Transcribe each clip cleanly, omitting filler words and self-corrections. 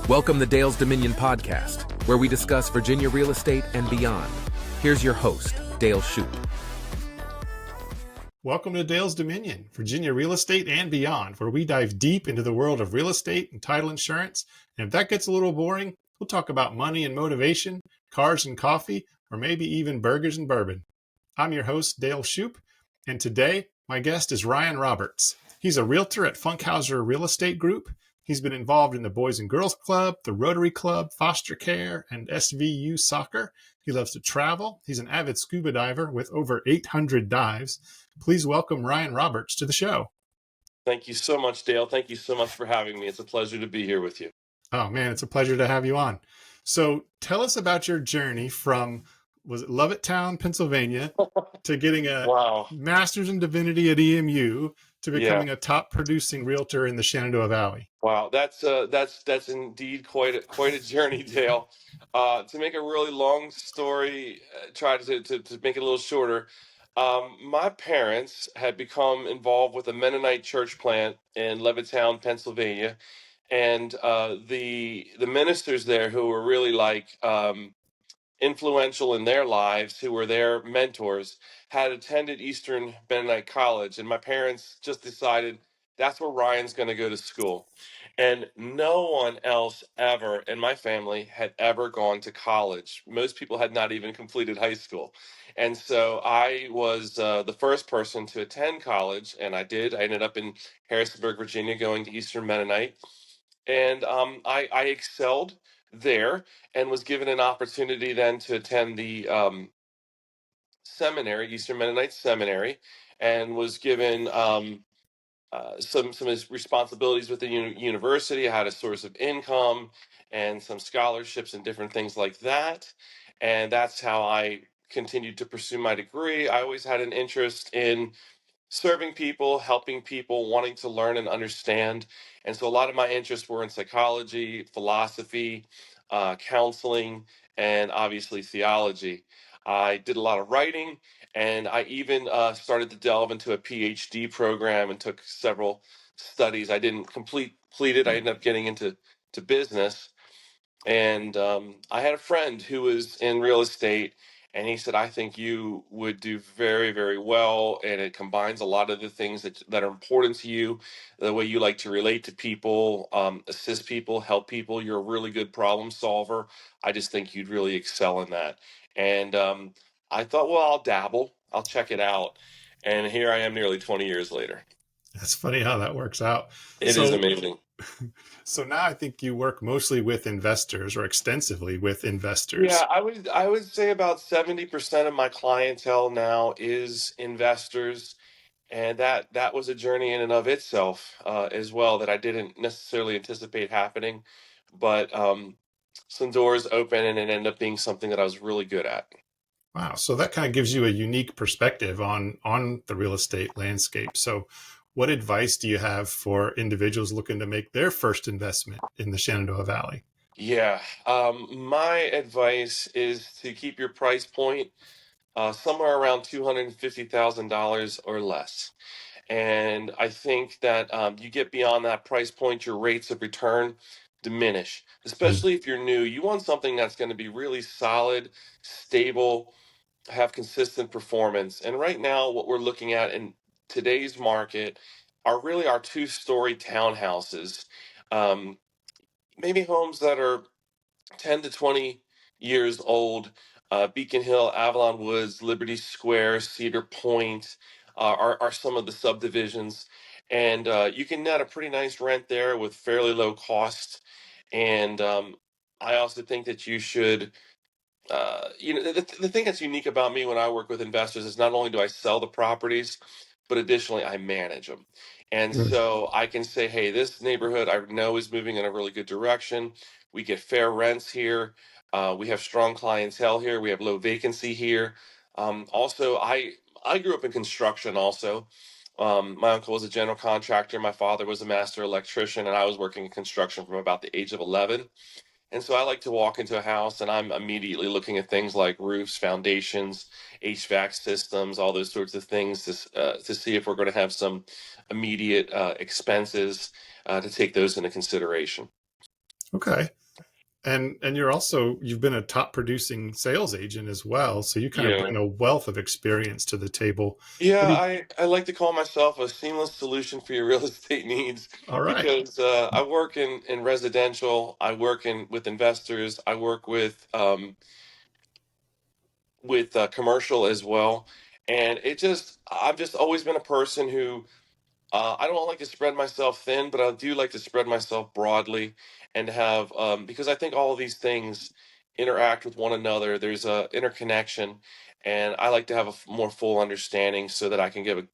Welcome to Dale's Dominion podcast, where we discuss Virginia real estate and beyond. Here's your host, Dale Shoop. Welcome to Dale's Dominion, Virginia real estate and beyond, where we dive deep into the world of real estate and title insurance. And if that gets a little boring, we'll talk about money and motivation, cars and coffee, or maybe even burgers and bourbon. I'm your host, Dale Shoop, and today my guest is Ryan Roberts. He's a realtor at Funkhauser Real Estate Group. He's been involved in the Boys and Girls Club, the Rotary Club, foster care, and SVU soccer. He loves to travel. He's an avid scuba diver with over 800 dives. Please welcome Ryan Roberts to the show. Thank you so much, Dale. Thank you so much for having me. It's a pleasure to be here with you. Oh, man, it's a pleasure to have you on. So tell us about your journey from, was it Levittown, Pennsylvania, to getting a master's in divinity at EMU to becoming a top producing realtor in the Shenandoah Valley. Wow, that's indeed quite a journey, Dale. To make a really long story, try to make it a little shorter. My parents had become involved with a Mennonite church plant in Levittown, Pennsylvania, and the ministers there, who were really like influential in their lives, who were their mentors, had attended Eastern Mennonite College, and my parents just decided that's where Ryan's going to go to school. And no one else ever in my family had ever gone to college. Most people had not even completed high school. And so I was the first person to attend college, and I did. I ended up in Harrisonburg, Virginia, going to Eastern Mennonite. And I excelled there and was given an opportunity then to attend the seminary, Eastern Mennonite Seminary, and was given some responsibilities with the university. I had a source of income and some scholarships and different things like that. And that's how I continued to pursue my degree. I always had an interest in serving people, helping people, wanting to learn and understand. And so a lot of my interests were in psychology, philosophy, counseling, and obviously theology. I did a lot of writing, and I even started to delve into a PhD program and took several studies. I didn't complete it. I ended up getting into business. And I had a friend who was in real estate, and he said, I think you would do very, very well. And it combines a lot of the things that are important to you, the way you like to relate to people, assist people, help people. You're a really good problem solver. I just think you'd really excel in that. And I thought, well, I'll dabble, I'll check it out. And here I am nearly 20 years later. That's funny how that works out. It is amazing. So now I think you work mostly with investors or extensively with investors. Yeah, I would say about 70% of my clientele now is investors, and that was a journey in and of itself as well that I didn't necessarily anticipate happening, but some doors open and it ended up being something that I was really good at. Wow, so that kind of gives you a unique perspective on the real estate landscape. So what advice do you have for individuals looking to make their first investment in the Shenandoah Valley? Yeah, my advice is to keep your price point somewhere around $250,000 or less. And I think that you get beyond that price point, your rates of return diminish, especially if you're new. You want something that's going to be really solid, stable, have consistent performance. And right now, what we're looking at in today's market are really our two-story townhouses. Um, Maybe homes that are 10 to 20 years old. Beacon Hill, Avalon Woods, Liberty Square, Cedar Point are some of the subdivisions. And you can net a pretty nice rent there with fairly low cost. And I also think that you should, the thing that's unique about me when I work with investors is not only do I sell the properties, but additionally I manage them. And so I can say, hey, this neighborhood I know is moving in a really good direction. We get fair rents here. We have strong clientele here. We have low vacancy here. Also, I grew up in construction also. My uncle was a general contractor. My father was a master electrician, and I was working in construction from about the age of 11. And so I like to walk into a house and I'm immediately looking at things like roofs, foundations, HVAC systems, all those sorts of things to see if we're going to have some immediate expenses to take those into consideration. Okay. And you've been a top producing sales agent as well, so you kind of Yeah. bring a wealth of experience to the table. Yeah, What do you, I like to call myself a seamless solution for your real estate needs all right. because I work in residential, I work in with investors, I work with commercial as well, and I've just always been a person who I don't like to spread myself thin, but I do like to spread myself broadly and have because I think all of these things interact with one another. There's a interconnection, and I like to have a more full understanding so that I can give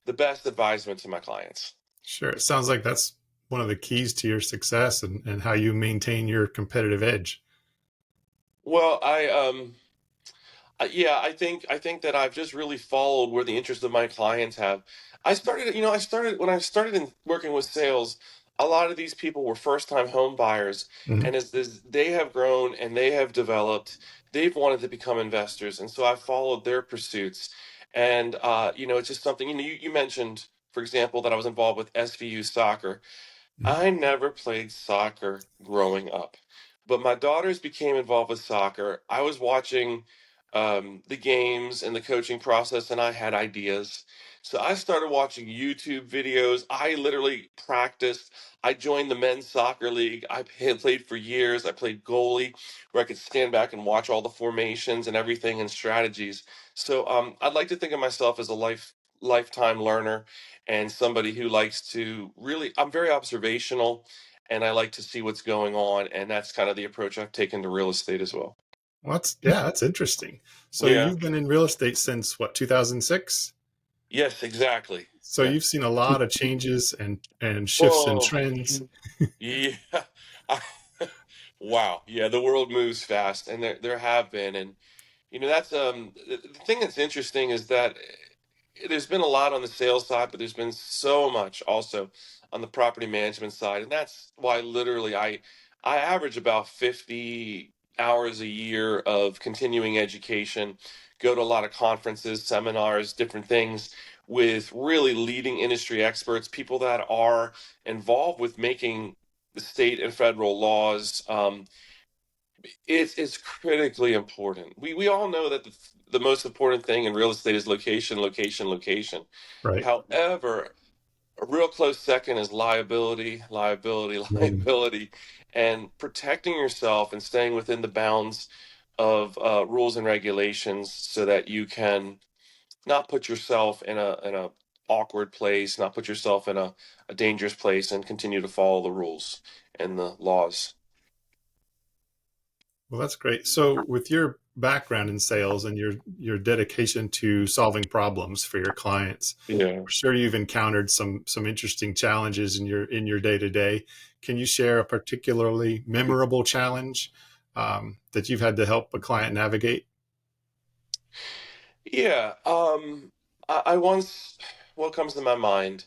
the best advisement to my clients. Sure. It sounds like that's one of the keys to your success and how you maintain your competitive edge. Well, yeah, I think that I've just really followed where the interests of my clients have. I started when I started in working with sales. A lot of these people were first-time home buyers, Mhm. and as they have grown and they have developed, they've wanted to become investors, and so I followed their pursuits. And it's just something. You mentioned, for example, that I was involved with SVU soccer. Mhm. I never played soccer growing up, but my daughters became involved with soccer. I was watching the games and the coaching process, and I had ideas. So I started watching YouTube videos. I literally practiced. I joined the men's soccer league. I had played for years. I played goalie, where I could stand back and watch all the formations and everything and strategies. So I'd like to think of myself as a lifetime learner and somebody who likes to really, I'm very observational and I like to see what's going on. And that's kind of the approach I've taken to real estate as well. Well, that's interesting. So Yeah. you've been in real estate since what, 2006? Yes, exactly. So Yeah. you've seen a lot of changes and shifts in Oh, trends, yeah. I- wow. Yeah. The world moves fast and there have been. And, that's the thing that's interesting is that there's been a lot on the sales side, but there's been so much also on the property management side, and that's why literally I average about 50 hours a year of continuing education, go to a lot of conferences, seminars, different things with really leading industry experts, people that are involved with making the state and federal laws. It's critically important. We all know that the most important thing in real estate is location, location, location. right? However, a real close second is liability, liability, Mm. liability, and protecting yourself and staying within the bounds of rules and regulations so that you can not put yourself in a awkward place, not put yourself in a dangerous place, and continue to follow the rules and the laws. Well, that's great. So with your background in sales and your dedication to solving problems for your clients, Yeah. I'm sure you've encountered some interesting challenges in your day to day. Can you share a particularly memorable challenge that you've had to help a client navigate? Yeah. I once, what comes to my mind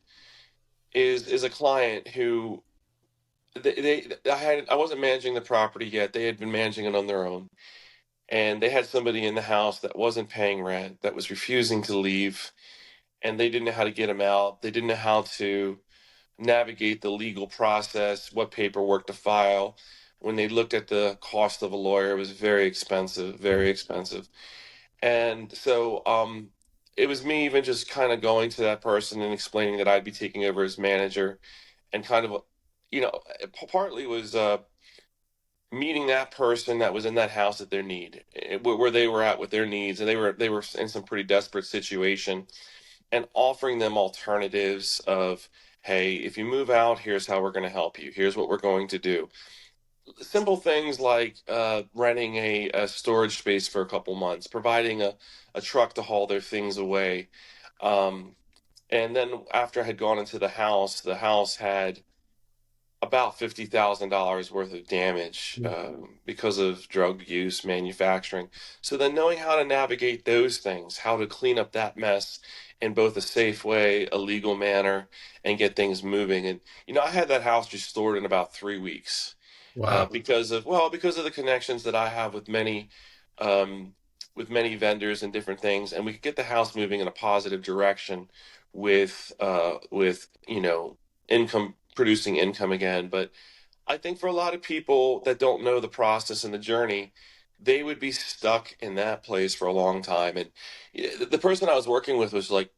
is a client who I wasn't managing the property yet. They had been managing it on their own, and they had somebody in the house that wasn't paying rent, that was refusing to leave, and they didn't know how to get him out. They didn't know how to navigate the legal process, what paperwork to file. When they looked at the cost of a lawyer, it was very expensive, very expensive. And so it was me even just kind of going to that person and explaining that I'd be taking over as manager and kind of, partly was meeting that person that was in that house at their need, where they were at with their needs, and they were in some pretty desperate situation, and offering them alternatives of, hey, if you move out, here's how we're going to help you. Here's what we're going to do. Simple things like renting a storage space for a couple months, providing a truck to haul their things away. Um, and then after I had gone into the house had about $50,000 worth of damage because of drug use, manufacturing. So then knowing how to navigate those things, how to clean up that mess in both a safe way, a legal manner, and get things moving. And I had that house restored in about 3 weeks Wow. because of the connections that I have um, with many vendors and different things, and we could get the house moving in a positive direction with income producing income again. But I think for a lot of people that don't know the process and the journey, they would be stuck in that place for a long time. And the person I was working with was like,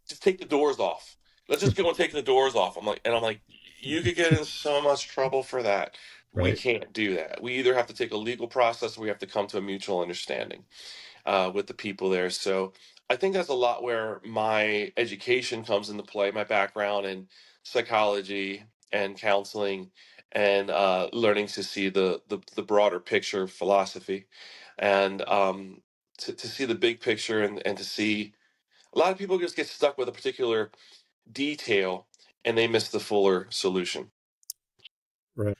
just take the doors off. Let's just go and take the doors off. I'm like, you could get in so much trouble for that. We Right. can't do that. We either have to take a legal process or we have to come to a mutual understanding with the people there. So I think that's a lot where my education comes into play, my background in psychology and counseling and learning to see the broader picture of philosophy and to see the big picture and to see a lot of people just get stuck with a particular detail and they miss the fuller solution. Right.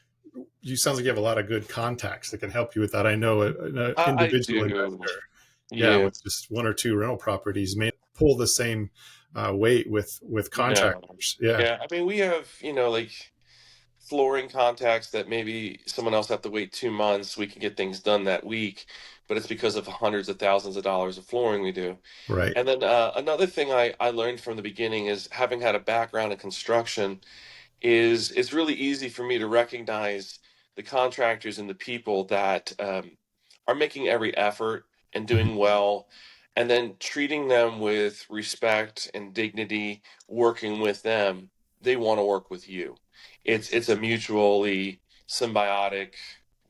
You sounds like you have a lot of good contacts that can help you with that. I know an I individual do. investor, yeah, Yeah. with just one or two rental properties may pull the same weight with No. contractors. Yeah. Yeah. I mean, we have, like flooring contacts that maybe someone else have to wait 2 months. We can get things done that week, but it's because of hundreds of thousands of dollars of flooring we do. Right. And then another thing I learned from the beginning is having had a background in construction is it's really easy for me to recognize the contractors and the people that are making every effort and Mhm. doing well, and then treating them with respect and dignity, working with them. They want to work with you. It's a mutually symbiotic,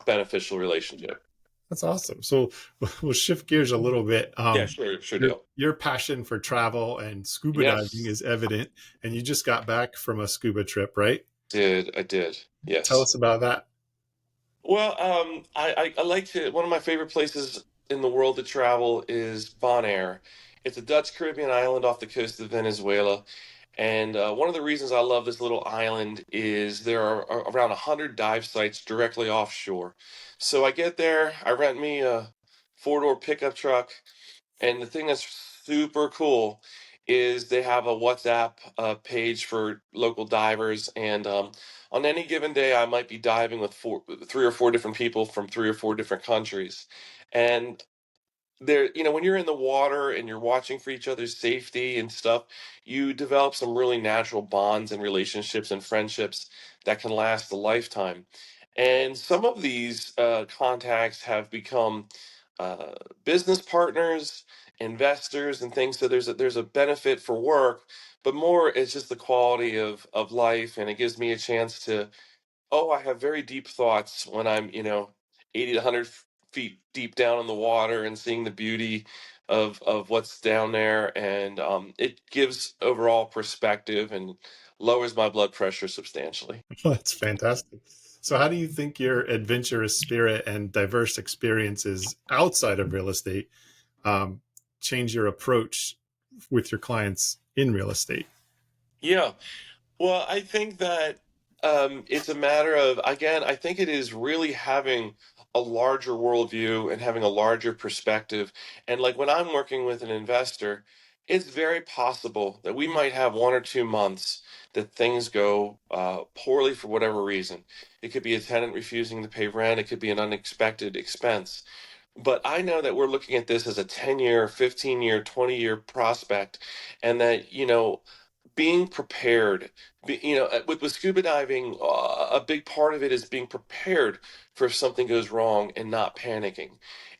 beneficial relationship. That's awesome. So we'll shift gears a little bit. Yeah, sure, Your deal. your passion for travel and scuba diving Yes, is evident, and you just got back from a scuba trip, right? I did. Tell Yes. us about that. Well, I like to. One of my favorite places in the world to travel is Bonaire. It's a Dutch Caribbean island off the coast of Venezuela. And one of the reasons I love this little island is there are around 100 dive sites directly offshore. So I get there, I rent me a four-door pickup truck, and the thing that's super cool is they have a WhatsApp page for local divers, and on any given day, I might be diving with three or four different people from three or four different countries, and when you're in the water and you're watching for each other's safety and stuff, you develop some really natural bonds and relationships and friendships that can last a lifetime. And some of these contacts have become uh, business partners, investors, and things. So there's a benefit for work, but more it's just the quality of life, and it gives me a chance to. Oh, I have very deep thoughts when I'm, 80 to 100 feet deep down in the water and seeing the beauty of what's down there. And it gives overall perspective and lowers my blood pressure substantially. That's fantastic. So, how do you think your adventurous spirit and diverse experiences outside of real estate um, change your approach with your clients in real estate? Yeah. Well, I think that it's a matter of, again, I think it is really having a larger worldview and having a larger perspective. And like when I'm working with an investor, it's very possible that we might have 1 or 2 months that things go poorly for whatever reason. It could be a tenant refusing to pay rent, it could be an unexpected expense. But I know that we're looking at this as a 10-year, 15-year, 20-year prospect, and that, being prepared with scuba diving, a big part of it is being prepared for if something goes wrong and not panicking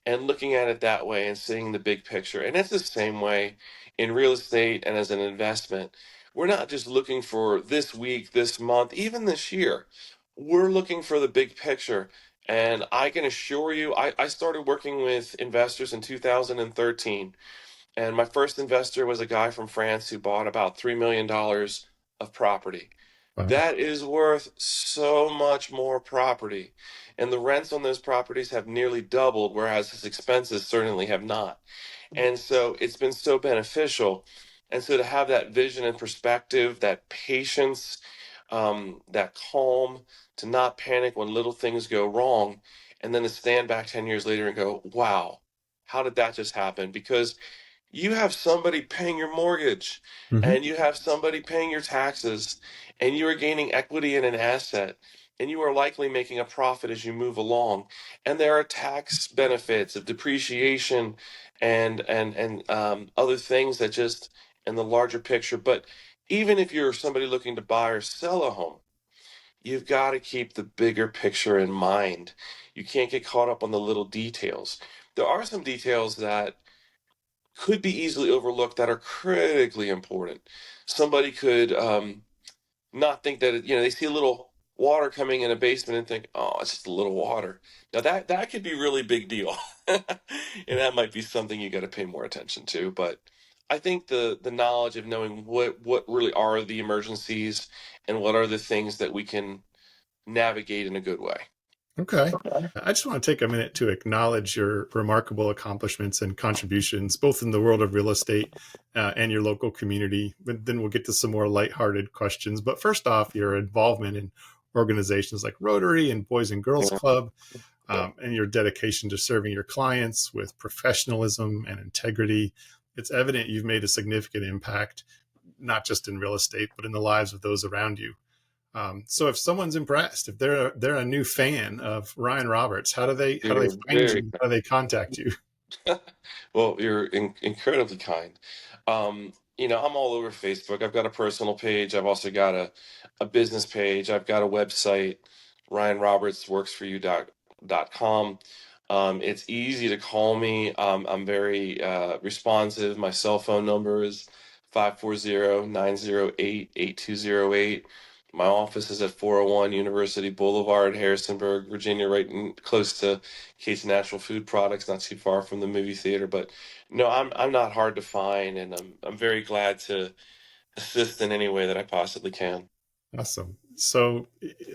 and looking at it that way and seeing the big picture. And it's the same way in real estate and as an investment. We're not just looking for this week, this month, even this year. We're looking for the big picture. And I can assure you, I started working with investors in 2013, and my first investor was a guy from France who bought about $3 million of property. Wow. That is worth so much more property. And the rents on those properties have nearly doubled, whereas his expenses certainly have not. And so it's been so beneficial. And so to have that vision and perspective, that patience, that calm, to not panic when little things go wrong, and then to stand back 10 years later and go, wow, how did that just happen? Because you have somebody paying your mortgage Hmm. and you have somebody paying your taxes and you are gaining equity in an asset and you are likely making a profit as you move along, and there are tax benefits of depreciation and other things that just in the larger picture. But even if you're somebody looking to buy or sell a home, you've got to keep the bigger picture in mind. You can't get caught up on the little details. There are some details that could be easily overlooked that are critically important. Somebody could not think that they see a little water coming in a basement and think, oh, it's just a little water. Now that could be a really big deal, and that might be something you got to pay more attention to. But I think the knowledge of knowing what really are the emergencies and what are the things that we can navigate in a good way. Okay. Okay. I just want to take a minute to acknowledge your remarkable accomplishments and contributions, both in the world of real estate and your local community. But then we'll get to some more lighthearted questions. But first off, your involvement in organizations like Rotary and Boys and Girls Yeah. Club, and your dedication to serving your clients with professionalism and integrity. It's evident you've made a significant impact, not just in real estate, but in the lives of those around you. So if someone's impressed, if they're a new fan of Ryan Roberts, how do they You're find very you? How do they contact you? well, you're incredibly kind. I'm all over Facebook. I've got a personal page. I've also got a business page. I've got a website, ryanrobertsworksforyou.com. It's easy to call me. I'm very responsive. My cell phone number is 540-908-8208. My office is at 401 University Boulevard, Harrisonburg, Virginia, right close to Kate's Natural Food Products, not too far from the movie theater. But no, I'm not hard to find, and I'm very glad to assist in any way that I possibly can. Awesome. So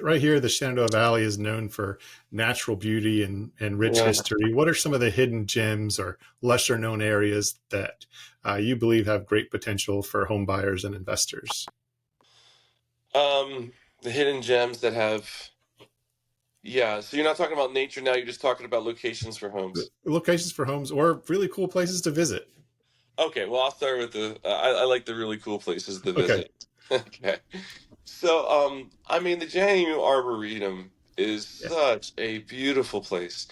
right here, the Shenandoah Valley is known for natural beauty and rich Yeah. history. What are some of the hidden gems or lesser known areas that you believe have great potential for home buyers and investors? The hidden gems that have, yeah. So you're not talking about nature now. You're just talking about locations for homes. Locations for homes or really cool places to visit. Okay, well, I'll start with I like the really cool places to Okay. visit. Okay. So, I mean, the JMU Arboretum is Yeah. such a beautiful place.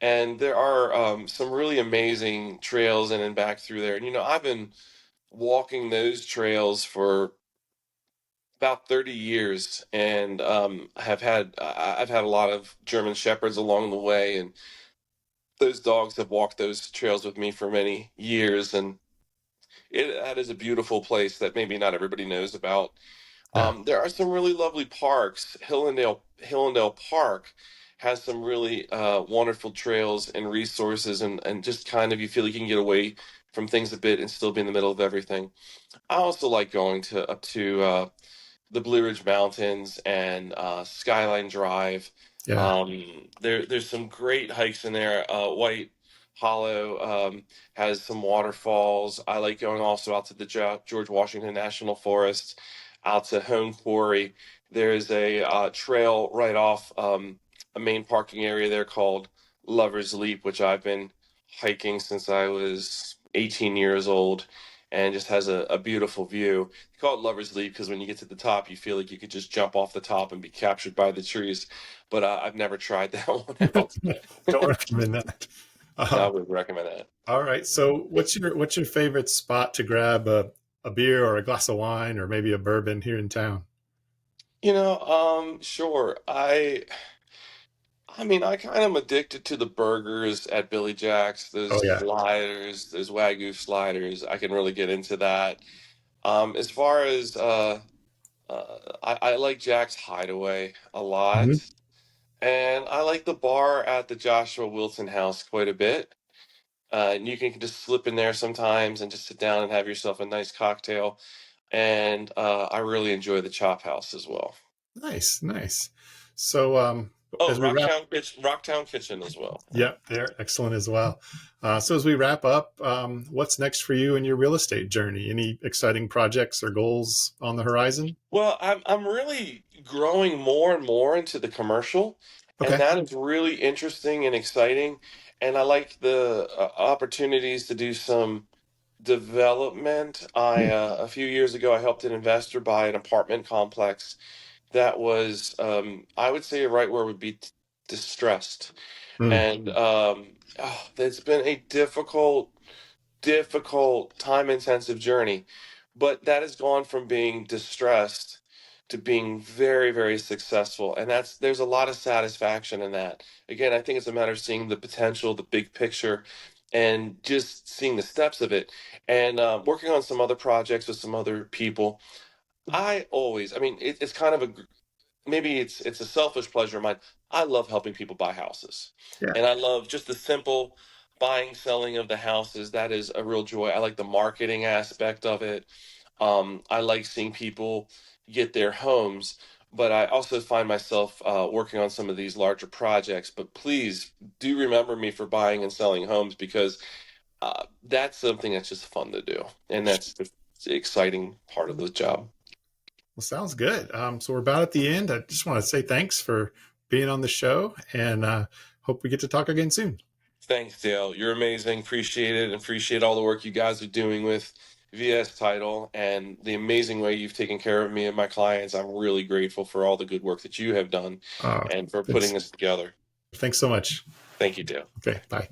And there are some really amazing trails in and back through there. And, I've been walking those trails for about 30 years and I've had a lot of German Shepherds along the way. And those dogs have walked those trails with me for many years. And that is a beautiful place that maybe not everybody knows about. Yeah. There are some really lovely parks. Hillendale Park has some really wonderful trails and resources, and just kind of you feel you can get away from things a bit and still be in the middle of everything. I also like going to up to the Blue Ridge Mountains and Skyline Drive. Yeah. There's some great hikes in there. White Hollow has some waterfalls. I like going also out to the George Washington National Forest, out to Home Quarry. There's a trail right off a main parking area there called Lover's Leap, which I've been hiking since I was 18 years old, and just has a beautiful view. They call it Lover's Leap because when you get to the top, you feel like you could just jump off the top and be captured by the trees. But I've never tried that one out. Don't recommend that. I Um, would recommend that. all right. So what's your favorite spot to grab a beer or a glass of wine or maybe a bourbon here in town? Sure. I mean, I kind of am addicted to the burgers at Billy Jack's, those Oh yeah. sliders, those Wagyu sliders. I can really get into that. As far as I like Jack's Hideaway a lot, Mhm. and I like the bar at the Joshua Wilson House quite a bit. And you can just slip in there sometimes and just sit down and have yourself a nice cocktail. And I really enjoy the Chop House as well. Nice, nice. So Oh, as we wrap, Rocktown Kitchen as well. yeah, they're excellent as well. So as we wrap up, what's next for you in your real estate journey? Any exciting projects or goals on the horizon? Well, I'm really growing more and more into the commercial, and Okay. that is really interesting and exciting. And I like the opportunities to do some development. A few years ago, I helped an investor buy an apartment complex that was, I would say, right where it would be distressed. Mm. And it's been a difficult, time intensive journey. But that has gone from being distressed to being very, very successful. And there's a lot of satisfaction in that. Again, I think it's a matter of seeing the potential, the big picture, and just seeing the steps of it. And working on some other projects with some other people. I mean, it's kind of maybe it's a selfish pleasure of mine. I love helping people buy houses, Yeah. and I love just the simple buying, selling of the houses. That is a real joy. I like the marketing aspect of it. I like seeing people get their homes, but I also find myself working on some of these larger projects. But please do remember me for buying and selling homes, because that's something that's just fun to do, and that's the exciting part of the job. Well, sounds good. So we're about at the end. I just want to say thanks for being on the show, and hope we get to talk again soon. Thanks, Dale. You're amazing. Appreciate it, and appreciate all the work you guys are doing with VS Title and the amazing way you've taken care of me and my clients. I'm really grateful for all the good work that you have done and for putting Thanks. this together. Thanks so much. Thank you, Dale. Okay. Bye.